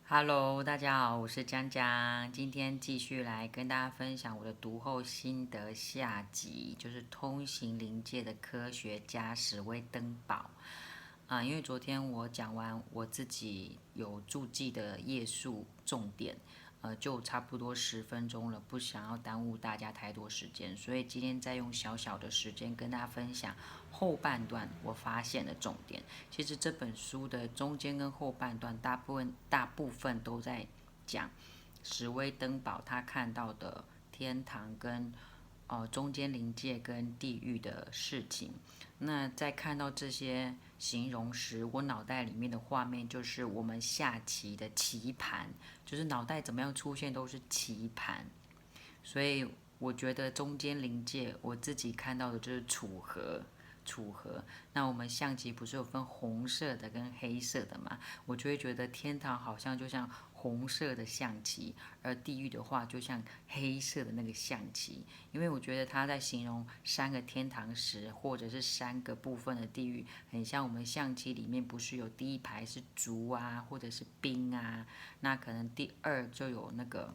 Hello，大家好，我是江江，今天继续来跟大家分享我的读后心得下集，就是通行灵界的科学家史威登堡。因为昨天我讲完我自己有注记的页数重点，就差不多10分钟了，不想要耽误大家太多时间，所以今天再用小小的时间跟大家分享后半段我发现的重点。其实这本书的中间跟后半段大部分都在讲史威登堡他看到的天堂跟中间灵界跟地狱的事情。那在看到这些形容时，我脑袋里面的画面就是我们下棋的棋盘，就是脑袋怎么样出现都是棋盘。所以我觉得中间临界，我自己看到的就是楚河。楚河，那我们象棋不是有分红色的跟黑色的嘛？我就会觉得天堂好像就像红色的象棋，而地狱的话就像黑色的那个象棋。因为我觉得他在形容三个天堂时，或者是三个部分的地狱，很像我们象棋里面不是有第一排是竹啊，或者是兵啊，那可能第二就有那个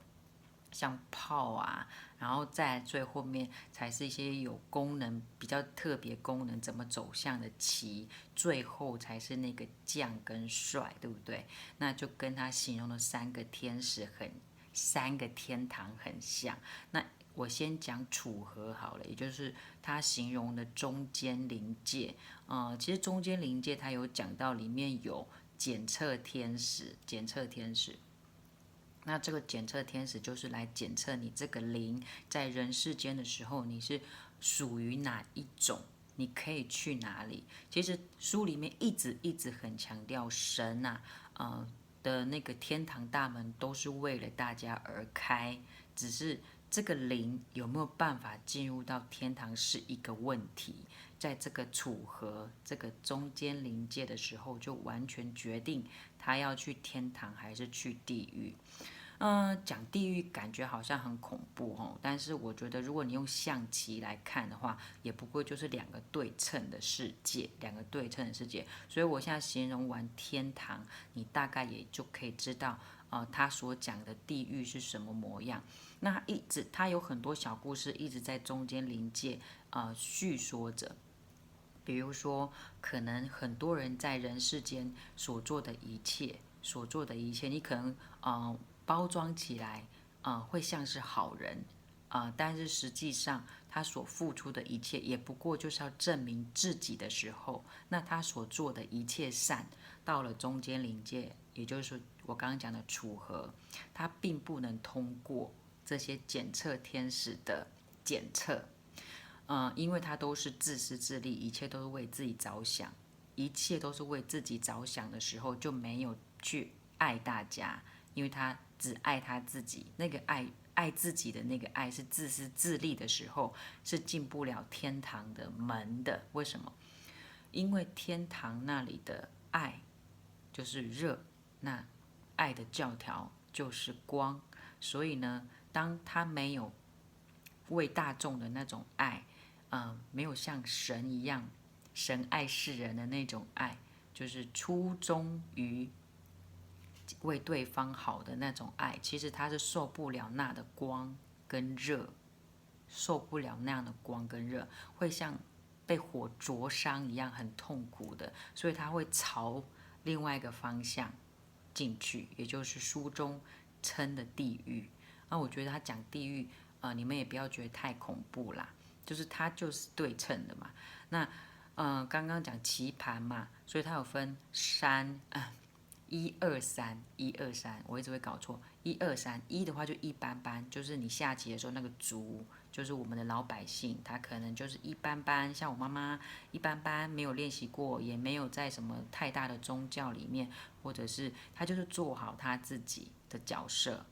像炮啊，然后再最后面才是一些有功能、比较特别功能怎么走向的棋，最后才是那个将跟帅，对不对？那就跟他形容的三个天堂很像。那我先讲楚河好了，也就是他形容的中间临界。其实中间临界他有讲到里面有检测天使，检测天使。那这个检测天使就是来检测你这个灵在人世间的时候，你是属于哪一种，你可以去哪里。其实书里面一直很强调神啊，的那个天堂大门都是为了大家而开，只是这个灵有没有办法进入到天堂是一个问题。在这个楚河这个中间临界的时候，就完全决定他要去天堂还是去地狱。讲地狱感觉好像很恐怖哦，但是我觉得如果你用象棋来看的话，也不过就是两个对称的世界，两个对称的世界。所以我现在形容完天堂，你大概也就可以知道，他所讲的地狱是什么模样。那他有很多小故事一直在中间临界，叙说着。比如说，可能很多人在人世间所做的一切，你可能包装起来，会像是好人，但是实际上他所付出的一切，也不过就是要证明自己的时候，那他所做的一切善，到了中间临界，也就是我刚刚讲的楚河，他并不能通过这些检测天使的检测。因为他都是自私自利，一切都是为自己着想，一切都是为自己着想的时候，就没有去爱大家，因为他只爱他自己。那个爱自己的那个爱是自私自利的时候，是进不了天堂的门的。为什么？因为天堂那里的爱就是热，那爱的教条就是光，所以呢，当他没有为大众的那种爱，没有像神一样，神爱世人的那种爱，就是初衷于为对方好的那种爱，其实他是受不了那的光跟热，受不了那样的光跟热，会像被火灼伤一样很痛苦的，所以他会朝另外一个方向进去，也就是书中称的地狱。那我觉得他讲地狱，你们也不要觉得太恐怖啦，就是它就是对称的嘛。那刚刚讲棋盘嘛，所以它有分三，一二三，一二三，我一直会搞错。一二三，一的话就一般般，就是你下棋的时候那个卒，就是我们的老百姓，他可能就是一般般，像我妈妈一般般，没有练习过，也没有在什么太大的宗教里面，或者是他就是做好他自己的角色，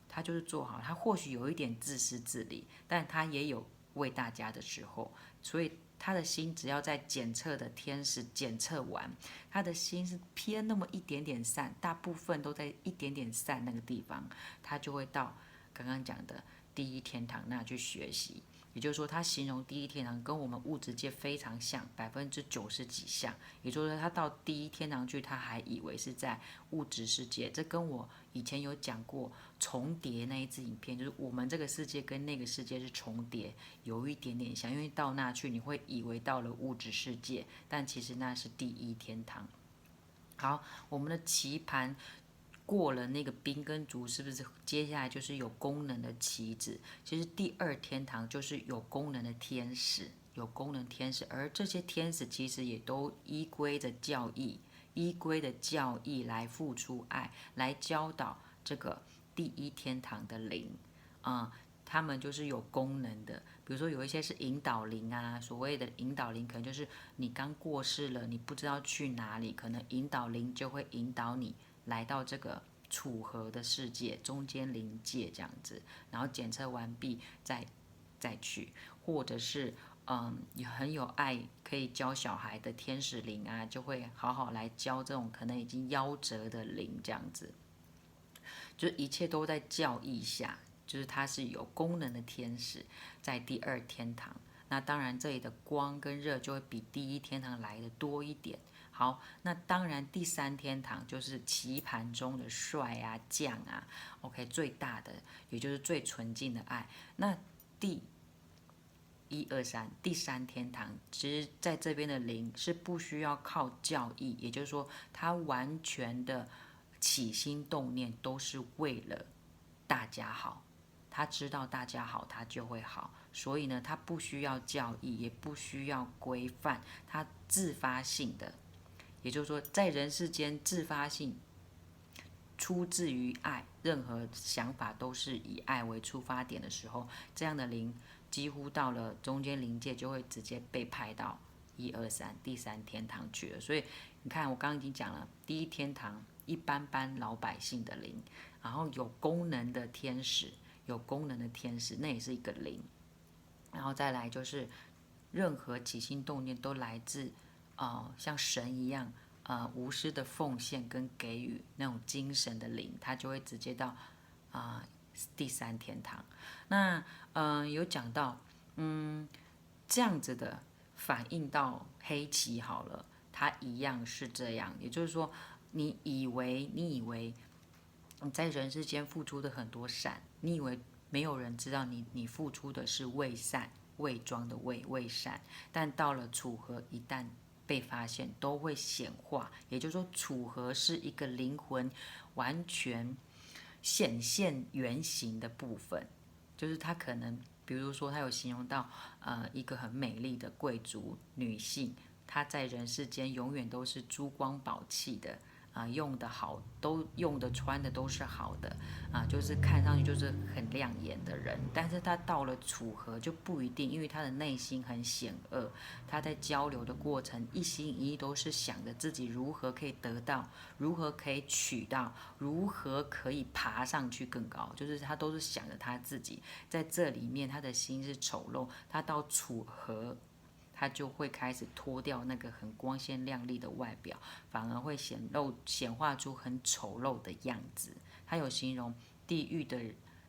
他就是做好，他或许有一点自私自利，但他也有为大家的时候，所以他的心只要在检测的天使检测完，他的心是偏那么一点点散，大部分都在一点点散那个地方，他就会到刚刚讲的第一天堂那去学习。也就是说，它形容第一天堂跟我们物质界非常像，90%几像。也就是说，他到第一天堂去，他还以为是在物质世界。这跟我以前有讲过重叠那一支影片，就是我们这个世界跟那个世界是重叠，有一点点像。因为到那去，你会以为到了物质世界，但其实那是第一天堂。好，我们的棋盘过了那个兵跟卒，是不是接下来就是有功能的棋子？其实第二天堂就是有功能的天使，有功能天使，而这些天使其实也都依规的教义，来付出爱，来教导这个第一天堂的灵，他们就是有功能的。比如说有一些是引导灵啊，所谓的引导灵可能就是你刚过世了，你不知道去哪里，可能引导灵就会引导你来到这个楚河的世界，中间灵界这样子，然后检测完毕再去，或者是很有爱可以教小孩的天使灵啊，就会好好来教这种可能已经夭折的灵这样子，就是一切都在教义下。就是它是有功能的天使，在第二天堂。那当然，这里的光跟热就会比第一天堂来的多一点。好，那当然第三天堂就是棋盘中的帅啊、将啊 ，OK， 最大的也就是最纯净的爱。那第第三天堂，其实在这边的灵是不需要靠教义，也就是说，他完全的起心动念都是为了大家好。他知道大家好，他就会好，所以呢，他不需要教义，也不需要规范，他自发性的，也就是说，在人世间自发性，出自于爱，任何想法都是以爱为出发点的时候，这样的灵几乎到了中间灵界，就会直接被派到第三天堂去了。所以你看，我刚刚已经讲了，第一天堂一般般老百姓的灵，然后有功能的天使。那也是一个灵，然后再来就是任何起心动念都来自像神一样无私的奉献跟给予那种精神的灵，它就会直接到第三天堂。那有讲到这样子的反映到黑棋好了，它一样是这样，也就是说你以为你在人世间付出的很多善，你以为没有人知道你付出的是伪善，伪装的伪善，但到了楚河，一旦被发现，都会显化。也就是说，楚河是一个灵魂完全显现原形的部分，就是他可能，比如说他有形容到一个很美丽的贵族女性，她在人世间永远都是珠光宝气的。用的好，都用的穿的都是好的就是看上去就是很亮眼的人，但是他到了楚河就不一定，因为他的内心很险恶，他在交流的过程一心一意都是想着自己如何可以得到，如何可以取到，如何可以爬上去更高，就是他都是想着他自己，在这里面他的心是丑陋，他到楚河。他就会开始脱掉那个很光鲜亮丽的外表，反而会显化出很丑陋的样子。他有形容地狱的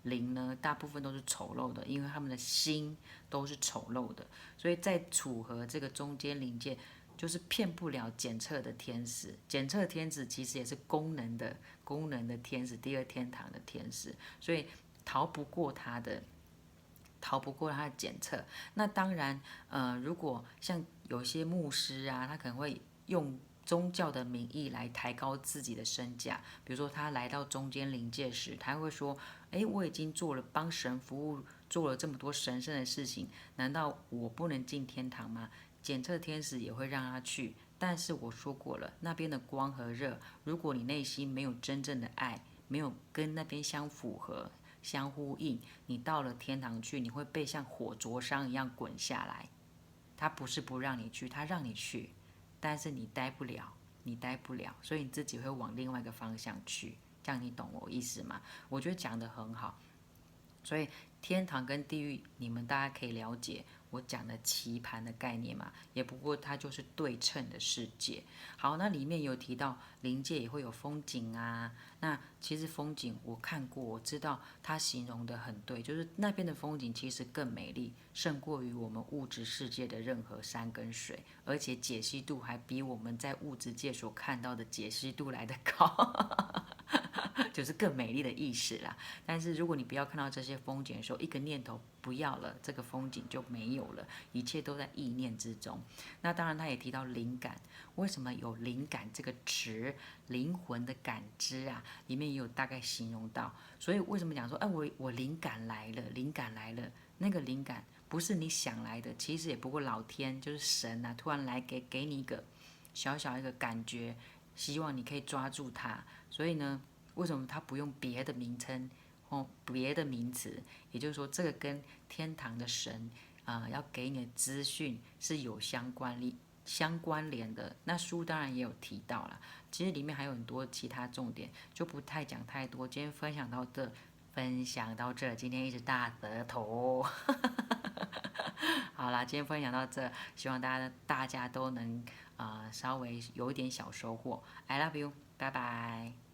灵呢，大部分都是丑陋的，因为他们的心都是丑陋的。所以在楚河这个中间灵界，就是骗不了检测的天使。检测天使其实也是功能的天使，第二天堂的天使，所以逃不过他的检测。那当然，如果像有些牧师啊，他可能会用宗教的名义来抬高自己的身价。比如说，他来到中间灵界时，他会说：我已经帮神服务，做了这么多神圣的事情，难道我不能进天堂吗？检测天使也会让他去，但是我说过了，那边的光和热，如果你内心没有真正的爱，没有跟那边相符合。相呼应，你到了天堂去，你会被像火灼伤一样滚下来。他不是不让你去，他让你去，但是你待不了，所以你自己会往另外一个方向去。这样你懂我意思吗？我觉得讲得很好。所以天堂跟地狱，你们大家可以了解我讲的棋盘的概念嘛，也不过它就是对称的世界。好，那里面有提到灵界也会有风景啊，那其实风景我看过，我知道它形容的很对，就是那边的风景其实更美丽，胜过于我们物质世界的任何山跟水，而且解析度还比我们在物质界所看到的解析度来得高。就是更美丽的意识啦。但是如果你不要看到这些风景的时候，一个念头不要了，这个风景就没有了，一切都在意念之中。那当然，他也提到灵感，为什么有灵感这个词？灵魂的感知啊，里面也有大概形容到。所以为什么讲说，哎，我灵感来了，灵感来了，那个灵感不是你想来的，其实也不过老天就是神啊，突然来给你一个小小一个感觉，希望你可以抓住它。所以呢，为什么他不用别的名称或别的名词？也就是说，这个跟天堂的神要给你的资讯是有相关联的。那书当然也有提到了，其实里面还有很多其他重点，就不太讲太多。今天分享到这，今天一直大舌头。好啦，今天分享到这，希望大家都能稍微有一点小收获。I love you，拜拜。